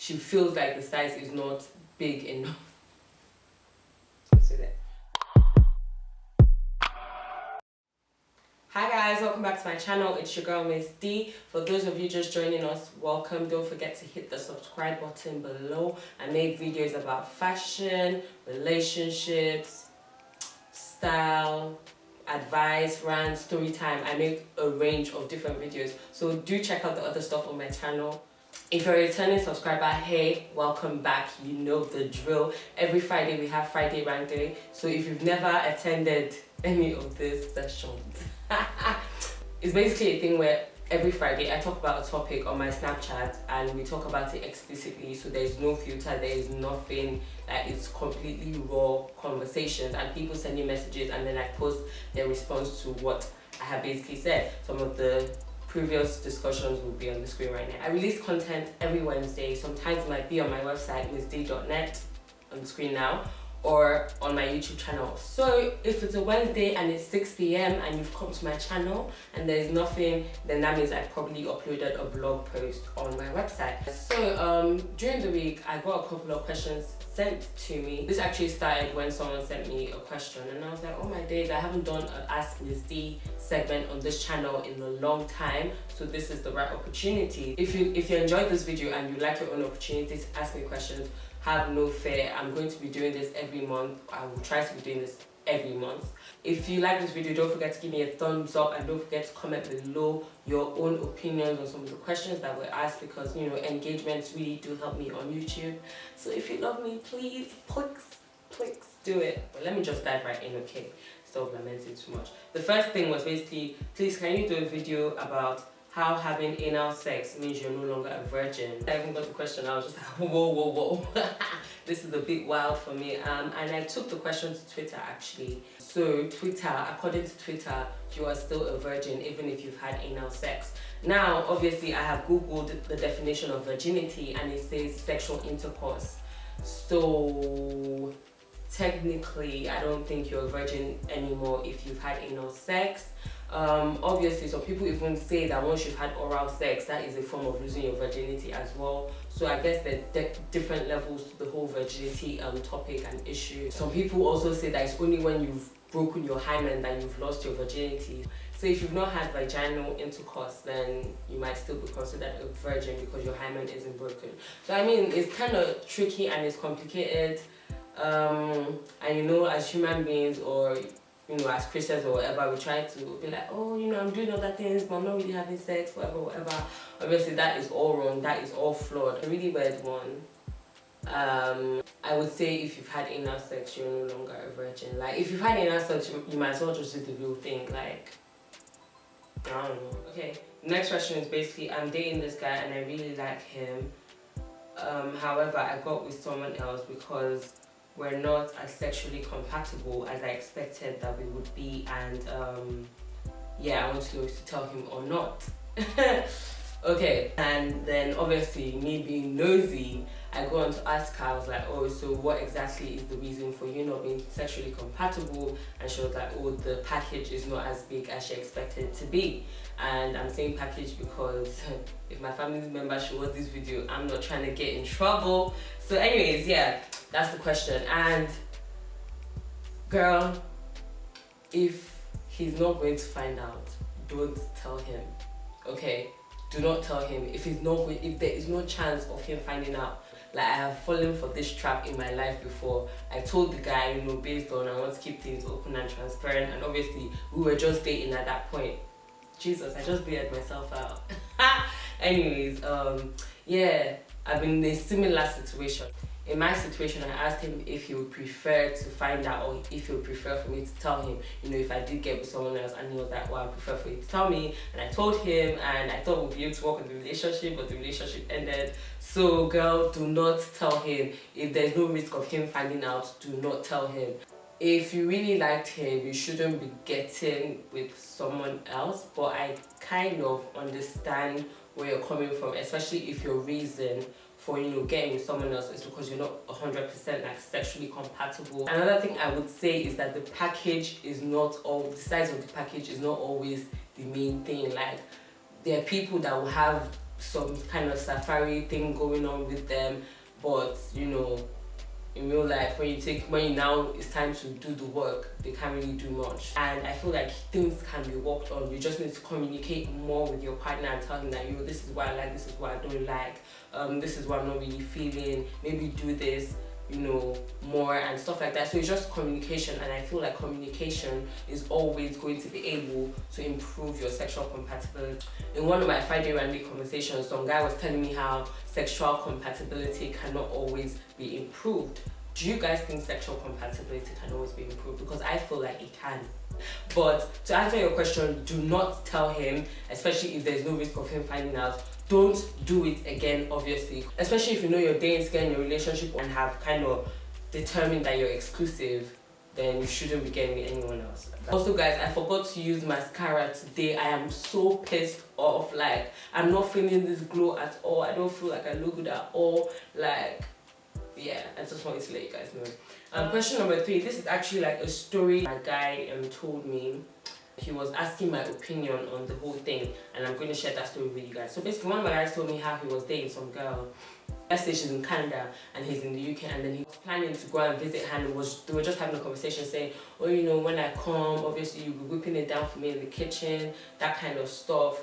she feels like the size is not big enough. Hi guys, welcome back to my channel. It's your girl Miss D. For those of you just joining us, welcome. Don't forget to hit the subscribe button below. I make videos about fashion, relationships, style, advice, rant, story time. I make a range of different videos, so do check out the other stuff on my channel. If you're a returning subscriber, hey, welcome back. You know the drill. Every Friday we have Friday Rant Day, so if you've never attended any of these sessions, it's basically a thing where every Friday I talk about a topic on my Snapchat and we talk about it explicitly, so there's no filter, there is nothing, like it's completely raw conversations, and people send you messages and then I post their response to what I have basically said. Some of the previous discussions will be on the screen right now. I release content every Wednesday. Sometimes it might be on my website missd.net on the screen now, or on my YouTube channel. So if it's a Wednesday and it's 6 p.m. and you've come to my channel and there's nothing, then that means I probably uploaded a blog post on my website. So during the week I got a couple of questions sent to me. This actually started when someone sent me a question and I was like, oh my days, I haven't done an Ask Miss D segment on this channel in a long time, so this is the right opportunity. If you enjoyed this video and you like your own opportunity to ask me questions, have no fear. I'm going to be doing this every month. I will try to be doing this every month. If you like this video, don't forget to give me a thumbs up and don't forget to comment below your own opinions on some of the questions that were asked, because you know, engagements really do help me on YouTube. So if you love me, please do it. But let me just dive right in, okay? Stop lamenting too much. The first thing was basically, please can you do a video about how having anal sex means you're no longer a virgin. I even got the question, I was just like, whoa. This is a bit wild for me. And I took the question to Twitter actually. So Twitter, according to Twitter, you are still a virgin even if you've had anal sex. Now, obviously I have Googled the definition of virginity and it says sexual intercourse. So technically, I don't think you're a virgin anymore if you've had anal sex. Obviously some people even say that once you've had oral sex, that is a form of losing your virginity as well. So I guess there are different levels to the whole virginity topic and issue. Some people also say that it's only when you've broken your hymen that you've lost your virginity. So if you've not had vaginal intercourse, then you might still be considered a virgin because your hymen isn't broken. So I mean, it's kind of tricky and it's complicated, and you know, as human beings, or you know, as Christians or whatever, we try to be like, oh, you know, I'm doing other things, but I'm not really having sex, whatever. Obviously, that is all wrong. That is all flawed. A really weird one. I would say if you've had anal sex, you're no longer a virgin. Like, if you've had anal sex, you might as well just do the real thing. Like, I don't know. Okay. Next question is basically, I'm dating this guy and I really like him. However, I got with someone else because we're not as sexually compatible as I expected that we would be, and yeah, I want to know if to tell him or not. Okay, and then obviously me being nosy, I go on to ask her. I was like, oh, so what exactly is the reason for you not being sexually compatible? And she was like, oh, the package is not as big as she expected it to be. And I'm saying package because if my family member should watch this video, I'm not trying to get in trouble. So anyways, yeah, that's the question. And girl, if he's not going to find out, don't tell him. Okay, do not tell him. If there is no chance of him finding out. Like, I have fallen for this trap in my life before. I told the guy, you know, based on I want to keep things open and transparent, and obviously we were just dating at that point. Jesus, I just bailed myself out. Anyways, yeah, I've been in a similar situation. In my situation, I asked him if he would prefer to find out, or if he would prefer for me to tell him, you know, if I did get with someone else, and he was like, well, I prefer for you to tell me. And I told him, and I thought we'd be able to work on the relationship, but the relationship ended. So girl, do not tell him. If there's no risk of him finding out, do not tell him. If you really liked him, you shouldn't be getting with someone else, but I kind of understand where you're coming from, especially if your reason for, you know, getting with someone else is because you're not 100% like sexually compatible. Another thing I would say is that the package is not all, the size of the package is not always the main thing. Like, there are people that will have some kind of safari thing going on with them, but you know, in real life, when you now it's time to do the work, they can't really do much. And I feel like things can be worked on. You just need to communicate more with your partner and tell him that, yo, this is what I like, this is what I don't like, this is what I'm not really feeling, maybe do this, you know, more and stuff like that. So it's just communication, and I feel like communication is always going to be able to improve your sexual compatibility. In one of my Friday Randy conversations, some guy was telling me how sexual compatibility cannot always be improved. Do you guys think sexual compatibility can always be improved? Because I feel like it can. But to answer your question, do not tell him, especially if there's no risk of him finding out. Don't do it again, obviously. Especially if you know you're dating again in your relationship and have kind of determined that you're exclusive, then you shouldn't be getting with anyone else. Also guys, I forgot to use mascara today. I am so pissed off. Like, I'm not feeling this glow at all. I don't feel like I look good at all. Like, yeah, I just wanted to let you guys know. Question number 3. This is actually like a story a guy told me. He was asking my opinion on the whole thing, and I'm going to share that story with you guys. So basically, one of my guys told me how he was dating some girl. Let's say she's in Canada and he's in the UK, and then he was planning to go and visit her, and they were just having a conversation saying, oh, you know, when I come, obviously you'll be whipping it down for me in the kitchen, that kind of stuff.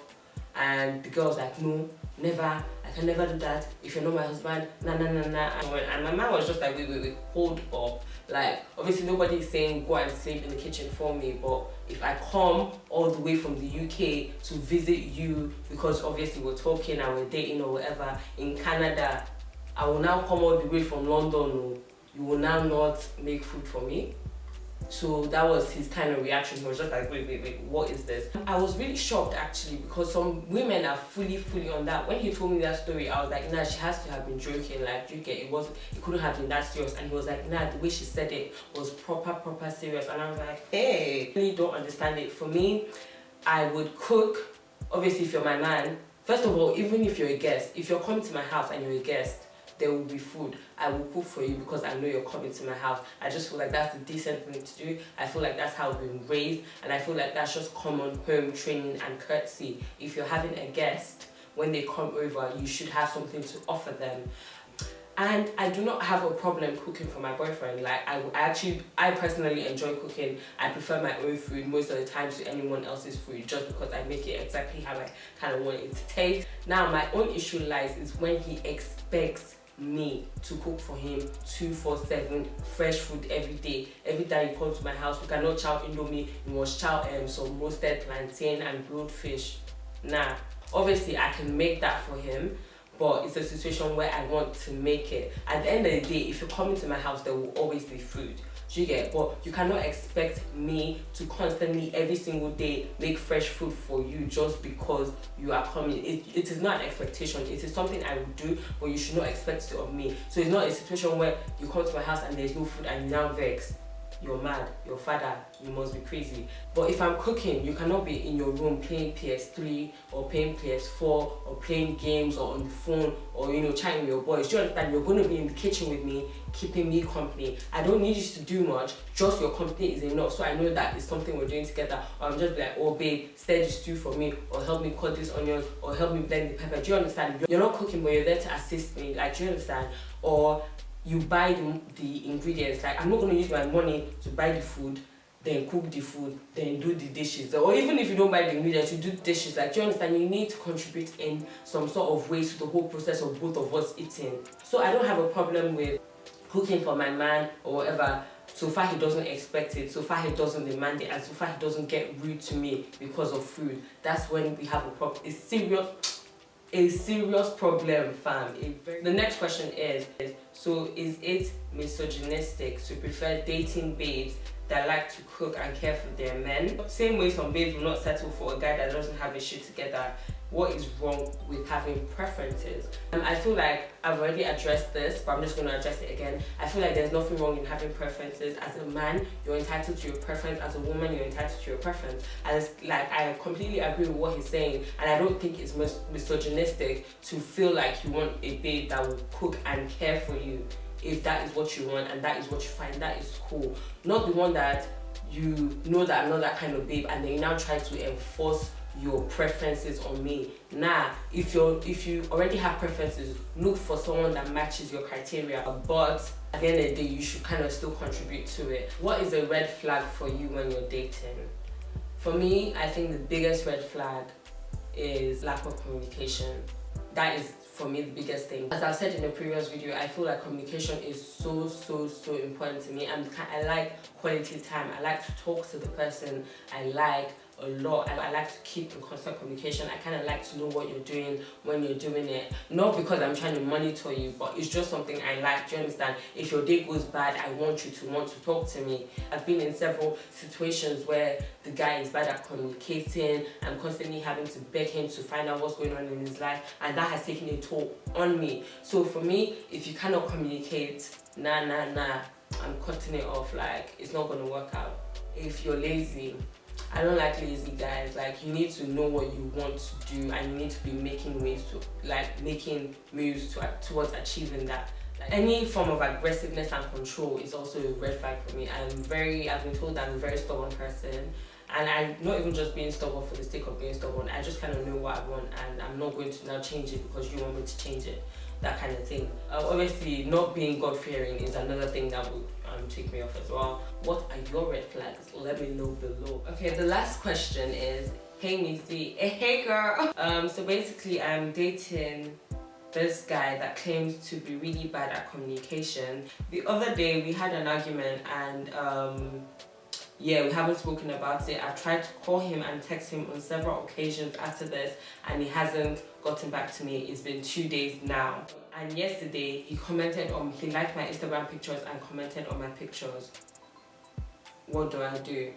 And the girl was like, no, never, I can never do that. If you're not my husband, nah. And my man was just like, wait, hold up. Like, obviously nobody is saying go and sleep in the kitchen for me, but if I come all the way from the UK to visit you, because obviously we're talking and we're dating or whatever, in Canada, I will now come all the way from London, you will now not make food for me. So that was his kind of reaction. He was just like, wait, what is this? I was really shocked actually, because some women are fully on that. When he told me that story, I was like, nah, she has to have been joking. Like, you get, it couldn't have been that serious. And he was like, nah, the way she said it was proper serious. And I was like, hey, I really don't understand it. For me, I would cook. Obviously, if you're my man, first of all, even if you're a guest, if you're coming to my house and you're a guest, there will be food. I will cook for you because I know you're coming to my house. I just feel like that's the decent thing to do. I feel like that's how we've been raised, and I feel like that's just common home training and courtesy. If you're having a guest, when they come over, you should have something to offer them. And I do not have a problem cooking for my boyfriend. Like, I personally enjoy cooking. I prefer my own food most of the time to anyone else's food, just because I make it exactly how I kind of want it to taste. Now, my own issue lies is when he expects me to cook for him 24/7 fresh food every day. Every time you come to my house, we cannot chow indomie, you must chow some roasted plantain and grilled fish. Nah, obviously I can make that for him, but it's a situation where I want to make it. At the end of the day, if you're coming to my house, there will always be food. Do you get? But you cannot expect me to constantly, every single day, make fresh food for you just because you are coming. It is not an expectation. It is something I would do, but you should not expect it of me. So it's not a situation where you come to my house and there's no food and you now vex. You're mad, you're father, you must be crazy. But if I'm cooking, you cannot be in your room playing PS3 or playing PS4 or playing games or on the phone or, you know, chatting with your boys. Do you understand? You're going to be in the kitchen with me, keeping me company. I don't need you to do much, just your company is enough. So I know that it's something we're doing together. Or I'm just like, oh babe, stir the stew for me, or help me cut these onions, or help me blend the pepper. Do you understand? You're not cooking, but you're there to assist me. Like, do you understand? Or you buy the ingredients. Like, I'm not going to use my money to buy the food, then cook the food, then do the dishes. Or even if you don't buy the ingredients, you do dishes. Like, do you understand? You need to contribute in some sort of way to the whole process of both of us eating. So I don't have a problem with cooking for my man or whatever. So far he doesn't expect it, so far he doesn't demand it, and so far he doesn't get rude to me because of food. That's when we have a problem. A serious problem, fam. The next question is, so is it misogynistic to prefer dating babes that like to cook and care for their men? Same way some babes will not settle for a guy that doesn't have his shit together. What is wrong with having preferences? I feel like I've already addressed this, but I'm just going to address it again. I feel like there's nothing wrong in having preferences. As a man, you're entitled to your preference. As a woman, you're entitled to your preference. And I completely agree with what he's saying, and I don't think it's misogynistic to feel like you want a babe that will cook and care for you. If that is what you want and that is what you find, that is cool. Not the one that you know that I'm not that kind of babe, and then you now try to enforce your preferences on me. Nah, if you already have preferences, look for someone that matches your criteria, but at the end of the day you should kind of still contribute to it. What is a red flag for you when you're dating? For me, I think the biggest red flag is lack of communication. That is, for me, the biggest thing. As I've said in a previous video, I feel like communication is so important to me. I like quality time. I like to talk to the person I like a lot. I like to keep in constant communication. I kind of like to know what you're doing when you're doing it. Not because I'm trying to monitor you, but it's just something I like. Do you understand? If your day goes bad, I want you to want to talk to me. I've been in several situations where the guy is bad at communicating. I'm constantly having to beg him to find out what's going on in his life, and that has taken a toll on me. So for me, if you cannot communicate, nah, I'm cutting it off. Like, it's not gonna work out. If you're lazy, I don't like lazy guys. Like, you need to know what you want to do, and you need to be making moves towards achieving that. Like, any form of aggressiveness and control is also a red flag for me. I've been told that I'm a very stubborn person, and I'm not even just being stubborn for the sake of being stubborn. I just kind of know what I want, and I'm not going to now change it because you want me to change it. That kind of thing. Obviously, not being God-fearing is another thing that would take me off as well. What are your red flags? Let me know below. Okay, the last question is, hey Missy, hey girl. So basically, I'm dating this guy that claims to be really bad at communication. The other day, we had an argument, and yeah, we haven't spoken about it. I've tried to call him and text him on several occasions after this, and he hasn't gotten back to me. It's been 2 days now. And yesterday, he liked my Instagram pictures and commented on my pictures. What do I do?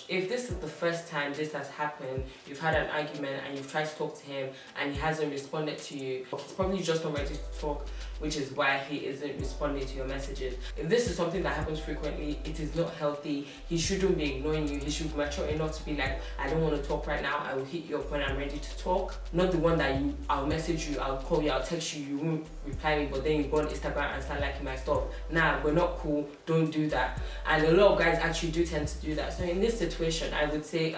If this is the first time this has happened, you've had an argument and you've tried to talk to him and he hasn't responded to you, he's probably just not ready to talk, which is why he isn't responding to your messages. If this is something that happens frequently, it is not healthy. He shouldn't be ignoring you. He should mature enough to be like, I don't want to talk right now. I will hit you up when I'm ready to talk. Not the one that I'll message you, I'll call you, I'll text you, you won't reply me, but then you go on Instagram and start liking my stuff. Nah, we're not cool. Don't do that. And a lot of guys actually do tend to do that. So in this situation, I would say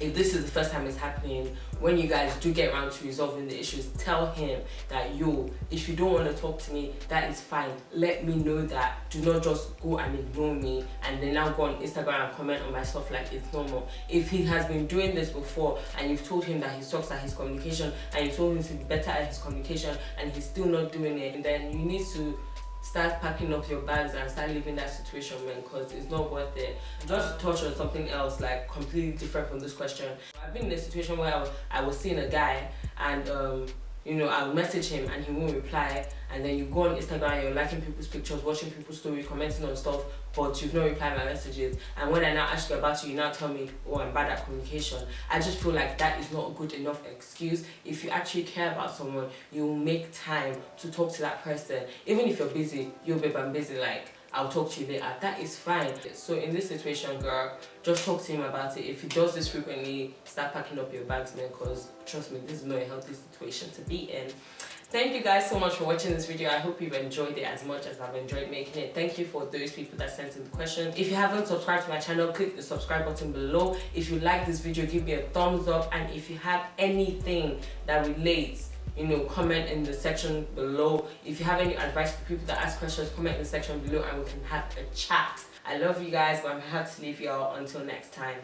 if this is the first time it's happening, when you guys do get around to resolving the issues, tell him that, yo, if you don't want to talk to me, that is fine. Let me know that. Do not just go and ignore me and then now go on Instagram and comment on my stuff like it's normal. If he has been doing this before and you've told him that he sucks at his communication and you told him to be better at his communication and he's still not doing it, then you need to start packing up your bags and start leaving that situation, man, because it's not worth it. Just to touch on something else, like completely different from this question. I've been in a situation where I was seeing a guy and you know, I'll message him and he won't reply, and then you go on Instagram, you're liking people's pictures, watching people's stories, commenting on stuff, but you've not replied my messages. And when I now ask you about you now tell me, oh, I'm bad at communication. I just feel like that is not a good enough excuse. If you actually care about someone, you'll make time to talk to that person. Even if you're busy, yo babe, I'm busy, like, I'll talk to you later. That is fine. So in this situation, girl, just talk to him about it. If he does this frequently, start packing up your bags, man, because trust me, this is not a healthy situation to be in. Thank you guys so much for watching this video. I hope you've enjoyed it as much as I've enjoyed making it. Thank you for those people that sent in the questions. If you haven't subscribed to my channel, click the subscribe button below. If you like this video, give me a thumbs up. And if you have anything that relates, you know, comment in the section below. If you have any advice for people that ask questions, comment in the section below and we can have a chat. I love you guys, but I'm gonna have to leave y'all until next time.